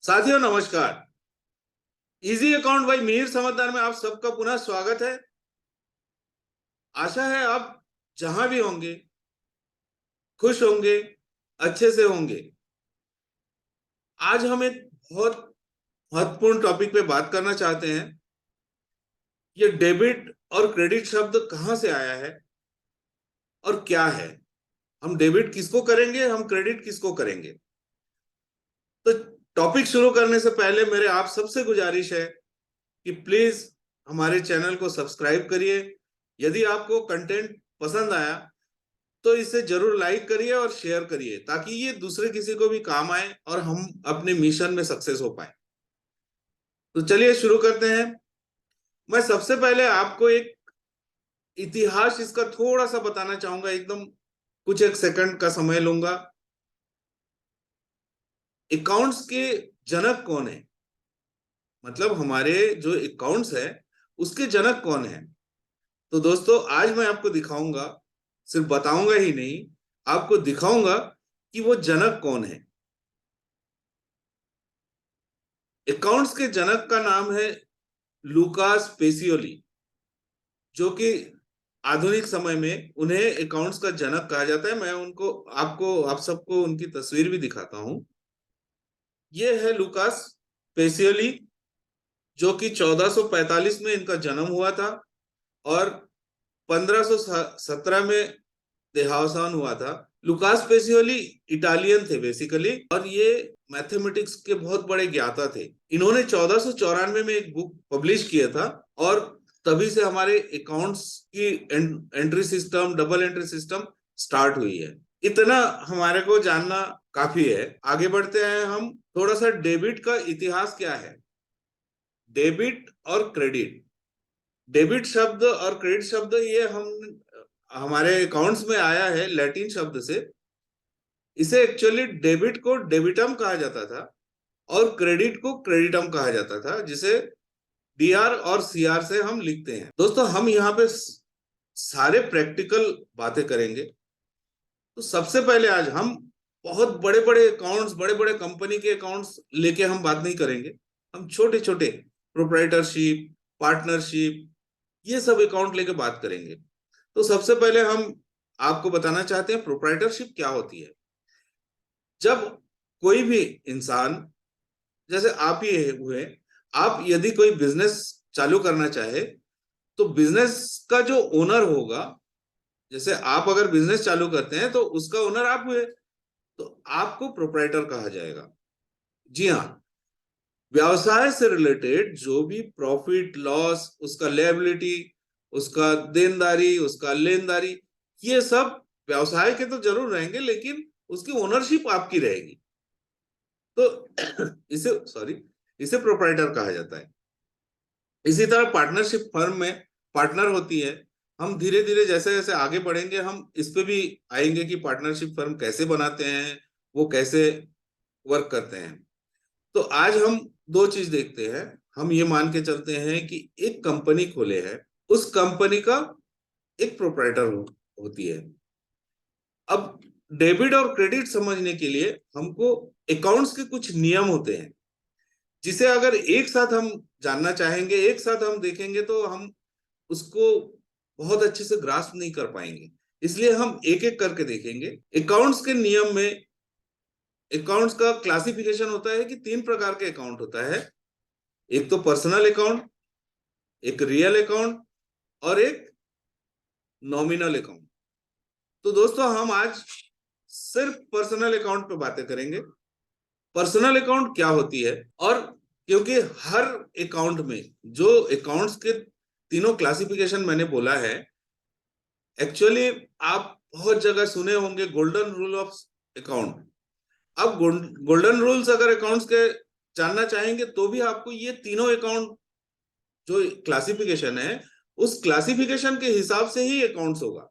साथियों नमस्कार। Easy account by Mihir समझदार में आप सबका पुनः स्वागत है। आशा है आप जहां भी होंगे खुश होंगे, अच्छे से होंगे। आज हम एक बहुत महत्वपूर्ण टॉपिक पे बात करना चाहते हैं। ये डेबिट और क्रेडिट शब्द कहां से आया है और क्या है। हम डेबिट किसको करेंगे, हम क्रेडिट किसको करेंगे। तो टॉपिक शुरू करने से पहले मेरे आप सबसे गुजारिश है कि प्लीज हमारे चैनल को सब्सक्राइब करिए। यदि आपको कंटेंट पसंद आया तो इसे जरूर लाइक करिए और शेयर करिए ताकि ये दूसरे किसी को भी काम आए और हम अपने मिशन में सक्सेस हो पाए। तो चलिए शुरू करते हैं। मैं सबसे पहले आपको एक इतिहास इसका थोड़ा सा बताना चाहूंगा, एकदम कुछ एक सेकंड का समय लूंगा। अकाउंट्स के जनक कौन है, मतलब हमारे जो अकाउंट्स है उसके जनक कौन है। तो दोस्तों आज मैं आपको दिखाऊंगा, सिर्फ बताऊंगा ही नहीं, आपको दिखाऊंगा कि वो जनक कौन है। अकाउंट्स के जनक का नाम है लुकास पेसियोली, जो कि आधुनिक समय में उन्हें अकाउंट्स का जनक कहा जाता है। मैं उनको आप सबको उनकी तस्वीर भी दिखाता हूं। ये है लुकास पेसियोली, जो कि 1445 में इनका जन्म हुआ था और 1517 में देहावसान हुआ था। लुकास पेसियोली इटालियन थे बेसिकली, और ये मैथमेटिक्स के बहुत बड़े ज्ञाता थे। इन्होंने 1494 में एक बुक पब्लिश किया था और तभी से हमारे अकाउंट्स की entry system, double entry system start हुई है। इतना हमारे को जानना काफी है। आगे बढ़ते हैं हम। थोड़ा सा डेबिट का इतिहास क्या है। डेबिट और क्रेडिट, डेबिट शब्द और क्रेडिट शब्द ये हम हमारे अकाउंट्स में आया है लैटिन शब्द से। इसे एक्चुअली डेबिट को डेबिटम कहा जाता था और क्रेडिट को क्रेडिटम कहा जाता था, जिसे डीआर और सीआर से हम लिखते हैं। दोस्तों हम यहाँ पे सारे प्रैक्टिकल बातें करेंगे। तो सबसे पहले आज हम बहुत बड़े बड़े अकाउंट्स, बड़े बड़े कंपनी के अकाउंट्स लेके हम बात नहीं करेंगे। हम छोटे छोटे प्रोप्राइटरशिप, पार्टनरशिप, ये सब अकाउंट लेके बात करेंगे। तो सबसे पहले हम आपको बताना चाहते हैं प्रोप्राइटरशिप क्या होती है। जब कोई भी इंसान, जैसे आप ही हुए, आप यदि कोई बिजनेस चालू करना चाहे तो बिजनेस का जो ओनर होगा, जैसे आप अगर बिजनेस चालू करते हैं तो उसका ओनर आप हुए, तो आपको प्रोप्राइटर कहा जाएगा। जी हाँ, व्यवसाय से रिलेटेड जो भी प्रॉफिट लॉस, उसका लेबिलिटी, उसका देनदारी, उसका लेनदारी, ये सब व्यवसाय के तो जरूर रहेंगे, लेकिन उसकी ओनरशिप आपकी रहेगी। तो इसे प्रोप्राइटर कहा जाता है। इसी तरह पार्टनरशिप फर्म में पार्टनर होती है। हम धीरे धीरे जैसे जैसे आगे बढ़ेंगे हम इस पे भी आएंगे कि पार्टनरशिप फर्म कैसे बनाते हैं, वो कैसे वर्क करते हैं। तो आज हम दो चीज देखते हैं। हम ये मान के चलते हैं कि एक कंपनी खोले है, उस कंपनी का एक प्रोप्राइटर होती है। अब डेबिट और क्रेडिट समझने के लिए हमको अकाउंट्स के कुछ नियम होते हैं, जिसे अगर एक साथ हम जानना चाहेंगे, एक साथ हम देखेंगे, तो हम उसको बहुत अच्छे से ग्रास्प नहीं कर पाएंगे। इसलिए हम एक एक करके देखेंगे। अकाउंट्स के नियम में अकाउंट्स का क्लासिफिकेशन होता है कि तीन प्रकार के अकाउंट होता है। एक तो पर्सनल अकाउंट, एक रियल अकाउंट और एक नॉमिनल अकाउंट। तो दोस्तों हम आज सिर्फ पर्सनल अकाउंट पे बातें करेंगे। पर्सनल अकाउंट क्या होती है, और क्योंकि हर अकाउंट में जो अकाउंट्स के तीनों क्लासिफिकेशन मैंने बोला है, एक्चुअली आप बहुत जगह सुने होंगे गोल्डन रूल ऑफ अकाउंट। अब गोल्डन रूल्स अगर अकाउंट्स के जानना चाहेंगे तो भी आपको ये तीनों अकाउंट जो क्लासिफिकेशन है, उस क्लासिफिकेशन के हिसाब से ही अकाउंट्स होगा।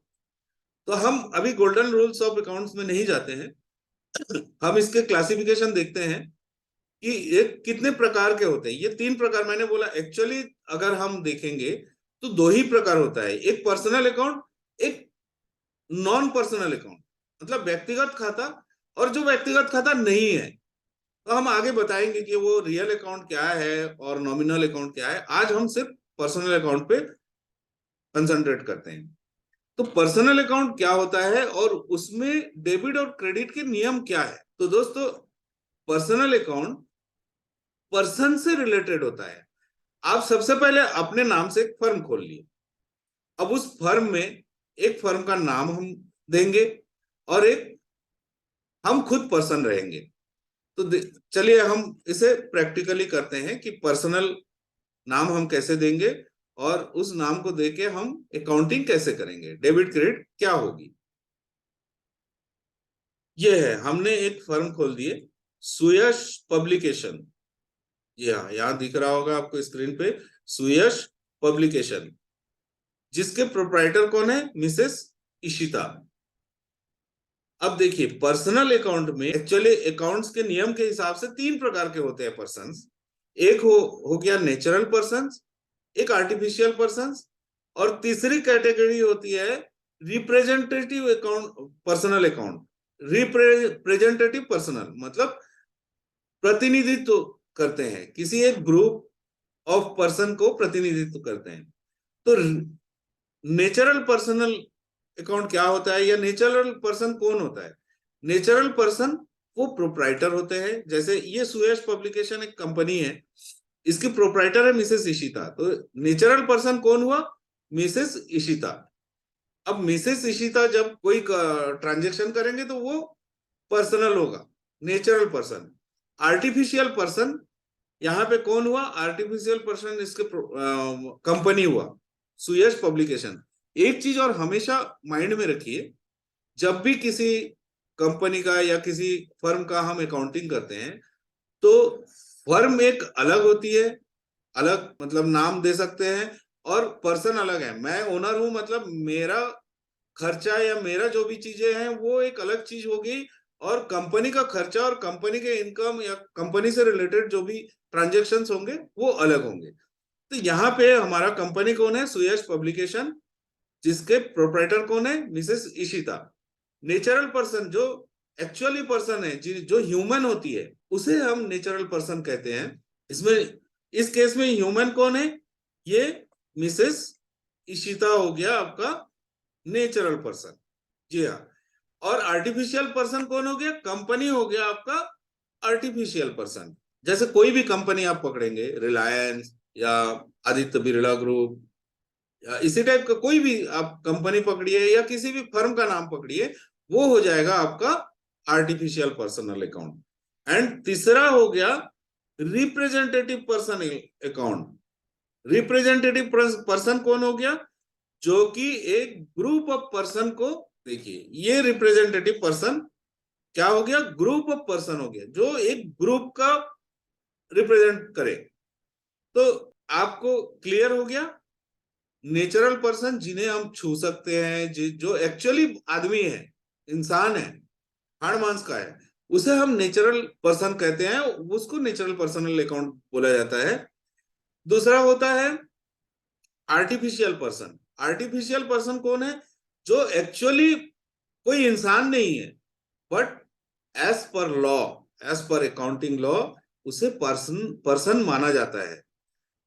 तो हम अभी गोल्डन रूल्स ऑफ अकाउंट्स में नहीं जाते हैं। हम इसके क्लासिफिकेशन देखते हैं कि ये कितने प्रकार के होते हैं। ये तीन प्रकार मैंने बोला, एक्चुअली अगर हम देखेंगे तो दो ही प्रकार होता है, एक पर्सनल अकाउंट, एक नॉन पर्सनल अकाउंट, मतलब व्यक्तिगत खाता और जो व्यक्तिगत खाता नहीं है। तो हम आगे बताएंगे कि वो रियल अकाउंट क्या है और नॉमिनल अकाउंट क्या है। आज हम सिर्फ पर्सनल अकाउंट पे कंसंट्रेट करते हैं। तो पर्सनल अकाउंट क्या होता है और उसमें डेबिट और क्रेडिट के नियम क्या है। तो दोस्तों, पर्सनल अकाउंट पर्सन से रिलेटेड होता है। आप सबसे पहले अपने नाम से एक फर्म खोल लिए। अब उस फर्म में एक फर्म का नाम हम देंगे और एक हम खुद पर्सन रहेंगे। तो चलिए हम इसे प्रैक्टिकली करते हैं कि पर्सनल नाम हम कैसे देंगे और उस नाम को देके हम अकाउंटिंग कैसे करेंगे, डेबिट क्रेडिट क्या होगी। ये है, हमने एक फर्म खोल दिए, सुयश पब्लिकेशन। जी हाँ, यहाँ दिख रहा होगा आपको स्क्रीन पे, सुयश पब्लिकेशन, जिसके प्रोप्राइटर कौन है, मिसेस इशिता। अब देखिए, पर्सनल अकाउंट में एक्चुअली अकाउंट्स के नियम के हिसाब से तीन प्रकार के होते हैं पर्सन्स। एक हो गया नेचुरल पर्सन्स, एक आर्टिफिशियल पर्सन्स, और तीसरी कैटेगरी होती है representative account, personal account. Representative personal मतलब प्रतिनिधित्व करते हैं, किसी एक ग्रुप ऑफ पर्सन को प्रतिनिधित्व करते हैं। तो नेचुरल पर्सनल अकाउंट क्या होता है या नेचुरल पर्सन कौन होता है। नेचुरल पर्सन वो प्रोप्राइटर होते हैं। जैसे ये सुयश पब्लिकेशन एक कंपनी है, इसकी प्रोप्राइटर है मिसेस इशिता। तो नेचुरल पर्सन कौन हुआ, मिसेस इशिता। अब मिसेस इशिता जब कोई ट्रांजेक्शन करेंगे तो वो पर्सनल होगा, नेचुरल पर्सन। आर्टिफिशियल पर्सन यहाँ पे कौन हुआ, आर्टिफिशियल पर्सन इसके कंपनी हुआ, सुयश पब्लिकेशन। एक चीज और हमेशा माइंड में रखिए, जब भी किसी कंपनी का या किसी फर्म का हम अकाउंटिंग करते हैं तो फर्म एक अलग होती है, अलग मतलब नाम दे सकते हैं, और पर्सन अलग है। मैं ओनर हूं मतलब मेरा खर्चा या मेरा जो भी चीजें हैं वो एक अलग चीज होगी, और कंपनी का खर्चा और कंपनी के इनकम या कंपनी से रिलेटेड जो भी ट्रांजेक्शन्स होंगे वो अलग होंगे। तो यहाँ पे हमारा कंपनी कौन है, सुयश पब्लिकेशन, जिसके प्रोप्राइटर कौन है, मिसेस इशिता। नेचुरल पर्सन जो एक्चुअली पर्सन है, जो ह्यूमन होती है, उसे हम नेचुरल पर्सन कहते हैं। इसमें इस केस में ह्यूमन कौन है, ये मिसेस इशिता हो गया आपका नेचुरल पर्सन। जी हाँ। और आर्टिफिशियल पर्सन कौन हो गया, कंपनी हो गया आपका आर्टिफिशियल पर्सन। जैसे कोई भी कंपनी आप पकड़ेंगे, रिलायंस या आदित्य बिरला ग्रुप या इसी टाइप का कोई भी आप कंपनी पकड़िए या किसी भी फर्म का नाम पकड़िए, वो हो जाएगा आपका आर्टिफिशियल पर्सनल अकाउंट। एंड तीसरा हो गया representative person account. Representative person कौन हो गया, जो कि एक ग्रुप ऑफ पर्सन को, देखिए ये रिप्रेजेंटेटिव पर्सन क्या हो गया, ग्रुप ऑफ पर्सन हो गया, जो एक ग्रुप का रिप्रेजेंट करे। तो आपको क्लियर हो गया, नेचुरल पर्सन जिन्हें हम छू सकते हैं, जो एक्चुअली आदमी है, इंसान है, हाड़ मांस का है, उसे हम नेचुरल पर्सन कहते हैं, उसको नेचुरल पर्सनल अकाउंट बोला जाता है। दूसरा होता है आर्टिफिशियल पर्सन। आर्टिफिशियल पर्सन कौन है, जो एक्चुअली कोई इंसान नहीं है, but as per law, as per accounting law उसे पर्सन पर्सन माना जाता है।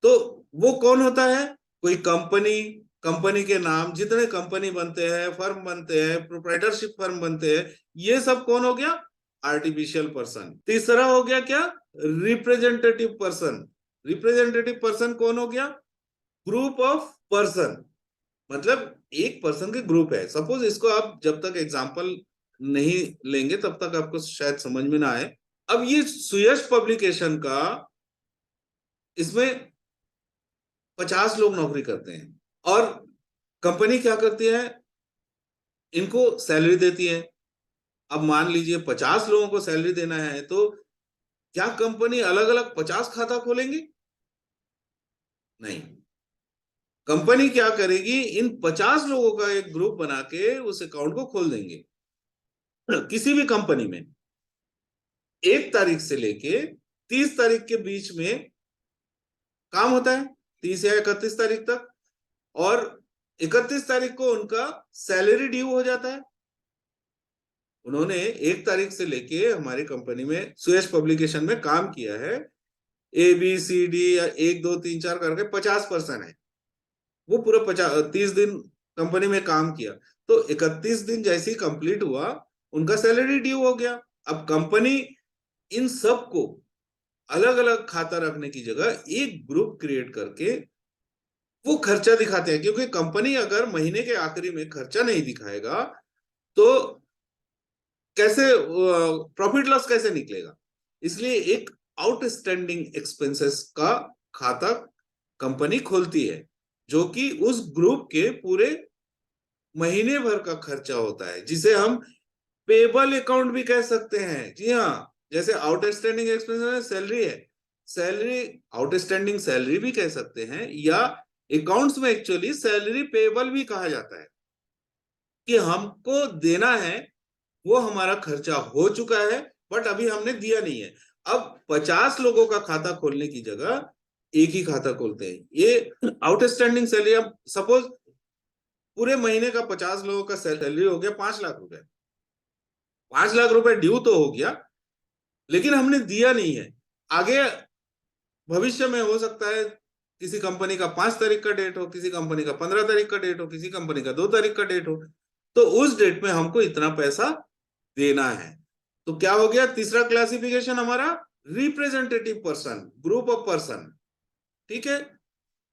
तो वो कौन होता है, कोई कंपनी, कंपनी के नाम, जितने कंपनी बनते हैं, फर्म बनते हैं, प्रोप्राइटरशिप फर्म बनते हैं, ये सब कौन हो गया, आर्टिफिशियल पर्सन। तीसरा हो गया क्या, रिप्रेजेंटेटिव पर्सन। रिप्रेजेंटेटिव पर्सन कौन हो गया, ग्रुप ऑफ पर्सन, मतलब एक पर्सन के ग्रुप है। सपोज इसको आप जब तक एग्जांपल नहीं लेंगे तब तक आपको शायद समझ में ना आए। अब ये सुयश पब्लिकेशन का, इसमें 50 लोग नौकरी करते हैं, और कंपनी क्या करती है, इनको सैलरी देती है। अब मान लीजिए 50 लोगों को सैलरी देना है, तो क्या कंपनी अलग अलग 50 खाता खोलेंगी, नहीं। कंपनी क्या करेगी, इन 50 लोगों का एक ग्रुप बना के उस अकाउंट को खोल देंगे। किसी भी कंपनी में 1 तारीख से लेके 30 तारीख के बीच में काम होता है, 30 या 31 तारीख तक, और 31 तारीख को उनका सैलरी ड्यू हो जाता है। उन्होंने 1 तारीख से लेके हमारी कंपनी में सुयश पब्लिकेशन में काम किया है। ABCD या 1 2 3 4 करके 50% है। वो पूरा 30 दिन कंपनी में काम किया, तो 31 दिन जैसे ही कंप्लीट हुआ उनका सैलरी ड्यू हो गया। अब कंपनी इन सबको अलग अलग खाता रखने की जगह एक ग्रुप क्रिएट करके वो खर्चा दिखाते हैं, क्योंकि कंपनी अगर महीने के आखिरी में खर्चा नहीं दिखाएगा तो कैसे प्रॉफिट लॉस कैसे निकलेगा। इसलिए एक आउटस्टैंडिंग एक्सपेंसेस का खाता कंपनी खोलती है, जो कि उस ग्रुप के पूरे महीने भर का खर्चा होता है, जिसे हम पेबल अकाउंट भी कह सकते हैं। जी हाँ, जैसे आउटस्टैंडिंग एक्सपेंसेस सैलरी है, सैलरी आउटस्टैंडिंग सैलरी भी कह सकते हैं, या अकाउंट्स में एक्चुअली सैलरी पेबल भी कहा जाता है, कि हमको देना है, वो हमारा खर्चा हो चुका है बट अभी हमने दिया नहीं है। अब 50 लोगों का खाता खोलने की जगह एक ही खाता खोलते हैं। ये आउटस्टैंडिंग सैलरी, अब सपोज पूरे महीने का 50 लोगों का सैलरी हो गया 5 लाख रुपए। 5 लाख रुपए ड्यू तो हो गया, लेकिन हमने दिया नहीं है। आगे भविष्य में हो सकता है किसी कंपनी का 5 तारीख का डेट हो, किसी कंपनी का 15 तारीख का डेट हो, किसी कंपनी का 2 तारीख का डेट हो, तो उस डेट में हमको इतना पैसा देना है। तो क्या हो गया तीसरा क्लासिफिकेशन हमारा, representative person, group of person. ठीक है,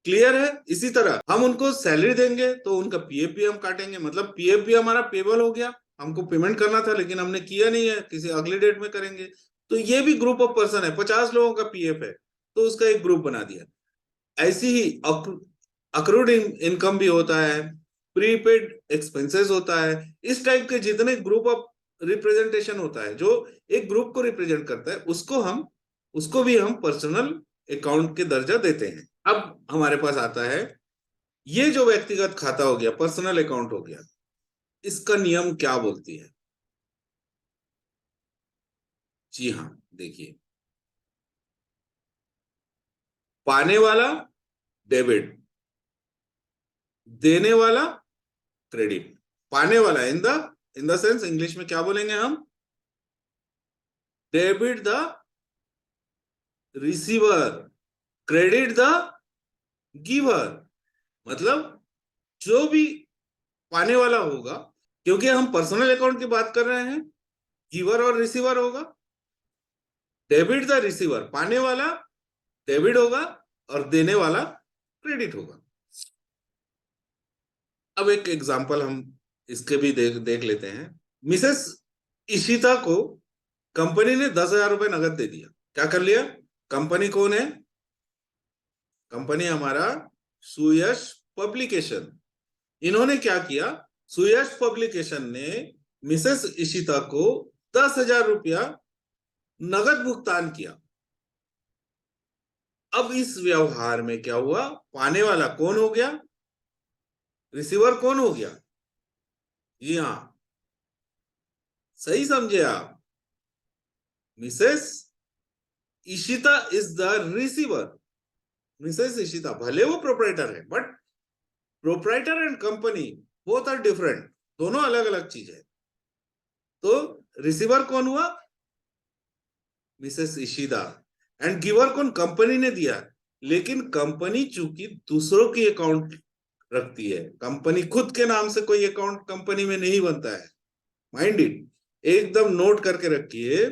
क्लियर है। इसी तरह हम उनको सैलरी देंगे तो उनका पीएफ भी हम काटेंगे, मतलब पीएफ भी हमारा पेबल हो गया, हमको पेमेंट करना था लेकिन हमने किया नहीं है, किसी अगली डेट में करेंगे। तो ये भी ग्रुप ऑफ पर्सन है, 50 लोगों का पीएफ है तो उसका एक ग्रुप बना दिया। ऐसी ही अक्रूड इनकम भी होता है, प्रीपेड एक्सपेंसेस होता है। इस टाइप के जितने ग्रुप ऑफ रिप्रेजेंटेशन होता है जो एक ग्रुप को रिप्रेजेंट करता है, उसको भी हम पर्सनल अकाउंट के दर्जा देते हैं। अब हमारे पास आता है ये जो व्यक्तिगत खाता हो गया, पर्सनल अकाउंट हो गया, इसका नियम क्या बोलती है। जी हाँ, देखिए, पाने वाला डेबिट, देने वाला क्रेडिट। पाने वाला इन द सेंस इंग्लिश में क्या बोलेंगे हम, debit the receiver, credit the giver. मतलब जो भी पाने वाला होगा, क्योंकि हम पर्सनल अकाउंट की बात कर रहे हैं, गिवर और रिसीवर होगा। डेबिट द रिसीवर, पाने वाला डेबिट होगा और देने वाला क्रेडिट होगा। अब एक एग्जांपल हम इसके भी देख लेते हैं। मिसेस इशिता को कंपनी ने 10,000 रुपए नगद दे दिया। क्या कर लिया, कंपनी कौन है, कंपनी हमारा सुयश पब्लिकेशन। इन्होंने क्या किया, सुयश पब्लिकेशन ने मिसेस इशिता को 10,000 रुपया नगद भुगतान किया। अब इस व्यवहार में क्या हुआ, पाने वाला कौन हो गया, रिसीवर कौन हो गया। जी हाँ, सही समझे आप, Mrs Ishita is the receiver. Mrs Ishita भले वो प्रोपराइटर है, but proprietor and company both are different, दोनों अलग अलग चीज है। तो रिसीवर कौन हुआ, मिसेस इशिता, एंड गिवर कौन, कंपनी ने दिया। लेकिन कंपनी चूंकि दूसरों की अकाउंट रखती है, कंपनी खुद के नाम से कोई अकाउंट कंपनी में नहीं बनता है। माइंड इट, एकदम नोट करके रखिए।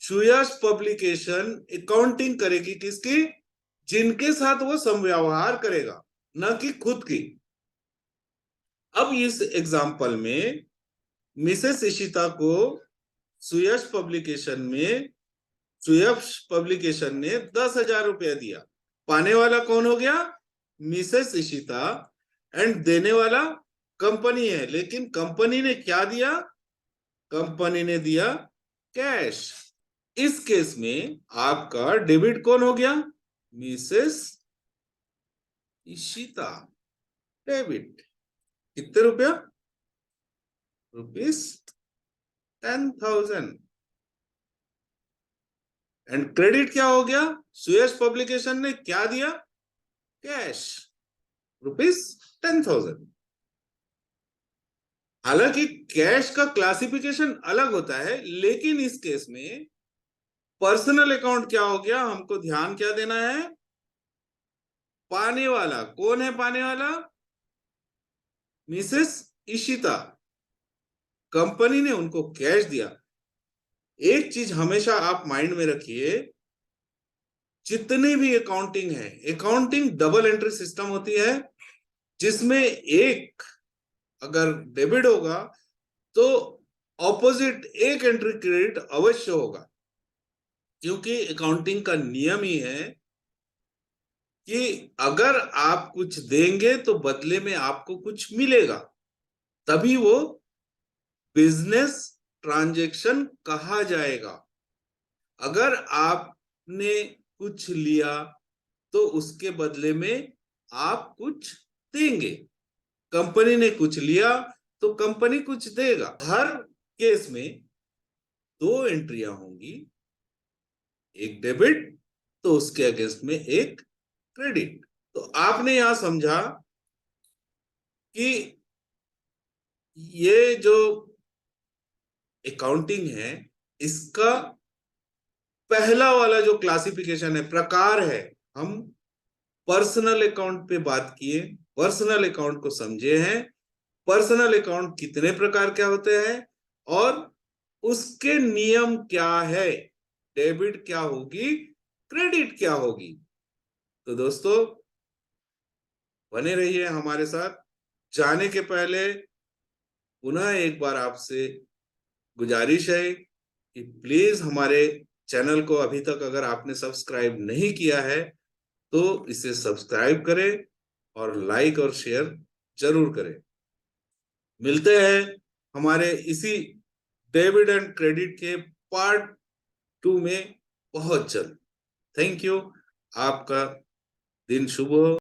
सुयश पब्लिकेशन अकाउंटिंग करेगी किसकी, जिनके साथ वो समव्यवहार करेगा, न कि खुद की। अब इस एग्जाम्पल में मिसेस इशिता को सुयश पब्लिकेशन में सुयश पब्लिकेशन ने 10,000 रुपया दिया। पाने वाला कौन हो गया, मिसेस इशिता, एंड देने वाला कंपनी है। लेकिन कंपनी ने क्या दिया, कंपनी ने दिया कैश। इस केस में आपका डेबिट कौन हो गया, मिसेस इशिता, डेबिट कितने रुपया, ₹10,000। एंड क्रेडिट क्या हो गया, सुयश पब्लिकेशन ने क्या दिया, कैश, ₹10,000। हालांकि कैश का क्लासिफिकेशन अलग होता है, लेकिन इस केस में पर्सनल अकाउंट क्या हो गया, हमको ध्यान क्या देना है, पाने वाला कौन है, पाने वाला मिसेस इशिता, कंपनी ने उनको कैश दिया। एक चीज हमेशा आप माइंड में रखिए, जितने भी अकाउंटिंग है, अकाउंटिंग डबल एंट्री सिस्टम होती है, जिसमें एक अगर डेबिट होगा तो ऑपोजिट एक एंट्री क्रेडिट अवश्य होगा, क्योंकि अकाउंटिंग का नियम ही है कि अगर आप कुछ देंगे तो बदले में आपको कुछ मिलेगा, तभी वो बिजनेस ट्रांजैक्शन कहा जाएगा। अगर आपने कुछ लिया तो उसके बदले में आप कुछ देंगे, कंपनी ने कुछ लिया तो कंपनी कुछ देगा। हर केस में दो एंट्रियां होंगी, एक डेबिट तो उसके अगेंस्ट में एक क्रेडिट। तो आपने यहां समझा कि ये जो अकाउंटिंग है, इसका पहला वाला जो क्लासिफिकेशन है, प्रकार है, हम पर्सनल अकाउंट पे बात किए, पर्सनल अकाउंट को समझे हैं, पर्सनल अकाउंट कितने प्रकार के होते हैं और उसके नियम क्या है, डेबिट क्या होगी, क्रेडिट क्या होगी। तो दोस्तों, बने रहिए हमारे साथ। जाने के पहले पुनः एक बार आपसे गुजारिश है कि प्लीज हमारे चैनल को अभी तक अगर आपने सब्सक्राइब नहीं किया है तो इसे सब्सक्राइब करें और लाइक और शेयर जरूर करें। मिलते हैं हमारे इसी डेबिट एंड क्रेडिट के पार्ट 2 में बहुत जल्द। Thank you. आपका दिन शुभ हो।